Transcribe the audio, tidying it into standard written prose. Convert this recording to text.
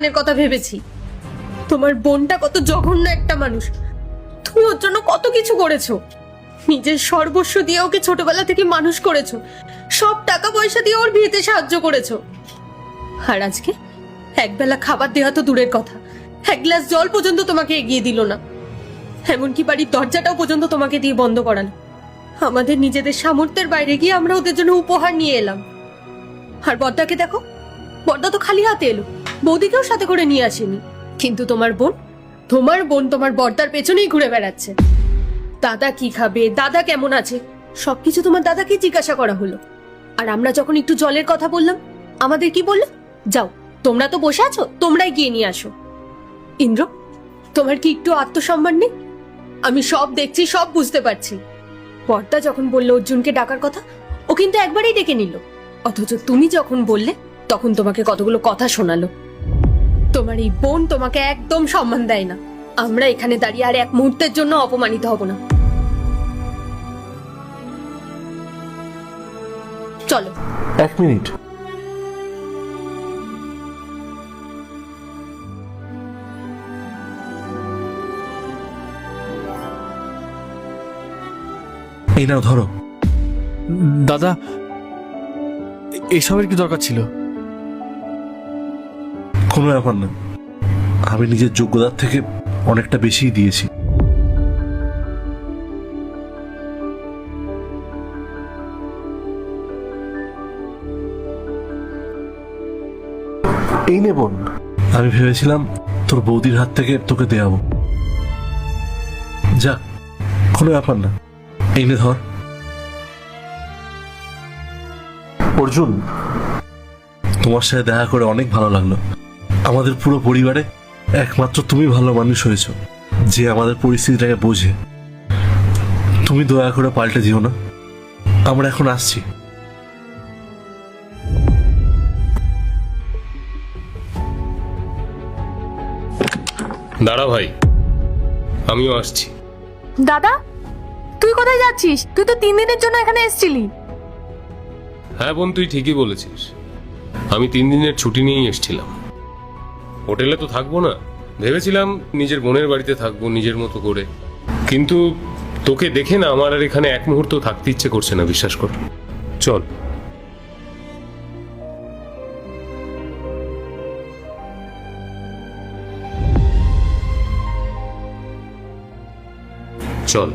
কথা ভেবেছি। তোমার বোনটা কত জঘন্য একটা মানুষ, তুমি ওর জন্য কত কিছু করেছো, নিজের সর্বস্ব দিয়ে ওকে ছোটবেলা থেকে মানুষ করেছো, সব টাকা পয়সা দিয়ে ওর বিয়েতে সাহায্য করেছো। আর আজকে একবেলা খাবার দেওয়া তো দূরের কথা, এক গ্লাস জল পর্যন্ত তোমাকে এগিয়ে দিল না, এমনকি বাড়ির দরজাটাও পর্যন্ত তোমাকে দিয়ে বন্ধ করান। আমাদের নিজেদের সামর্থ্যের বাইরে গিয়ে আমরা ওদের জন্য উপহার নিয়ে এলাম। আর বড়দাকে দেখো, বড়দা তো খালি হাতে এলো, বৌদিকেও সাথে করে নিয়ে আসেনি। কিন্তু তোমার বোন তোমার বড়দার পেছনেই ঘুরে বেড়াচ্ছে। দাদা কি খাবে, দাদা কেমন আছে, সবকিছু তোমার দাদাকে জিজ্ঞাসা করা হলো। আর আমরা যখন একটু জলের কথা বললাম, আমাদের কি বললো, যাও তোমরা তো বসে আছো, তোমরাই গিয়ে নিয়ে আসো। ইন্দ্র, তোমার কি একটু আত্মসম্মান নেই? আমি সব দেখছি, সব বুঝতে পারছি। বড়দা যখন বললো অর্জুনকে ডাকার কথা, ও কিন্তু একবারেই ডেকে নিল, অথচ তুমি যখন বললে তখন তোমাকে কতগুলো কথা শোনালো। তোমার এই বোন তোমাকে একদম সম্মান দেয় না। আমরা এখানে দাঁড়িয়ে আর এক মুহূর্তের জন্য অপমানিত হব না। চলো। এক মিনিট, এই নাও ধরো। দাদা, এসবের কি দরকার ছিল? কোনো ব্যাপার না, আমি নিজের যোগ্যতার থেকে অনেকটা বেশিই দিয়েছি। এই নে বোন, আমি ভেবেছিলাম তোর বৌদির হাত থেকে তোকে দেয়াবো। যা, কোনো ব্যাপার না, এই নে ধর। অর্জুন, তোমার সাথে দেখা করে অনেক ভালো লাগলো। আমাদের পুরো পরিবারে একমাত্র তুমি ভালো মানুষ হয়েছো, যে আমাদের পরিস্থিতিটাকে বোঝে। তুমি দয়া করে পাল্টে যেও না। আমরা এখন আসছি। দাঁড়া ভাই, আমিও আসছি। দাদা, তুই কোথায় যাচ্ছিস? তুই তো 3 দিনের জন্য এখানে এসেছিলি। হ্যাঁ বোন, তুই ঠিকই বলেছিস, আমি 3 দিনের ছুটি নিয়েই এসেছিলাম। হোটেলে তো থাকবো না, ভেবেছিলাম নিজের বোনের বাড়িতে থাকবো নিজের মতো করে। কিন্তু তোকে দেখে না আমার আর এখানে এক মুহূর্ত থাকতে ইচ্ছে করছে না, বিশ্বাস কর। চল। চল।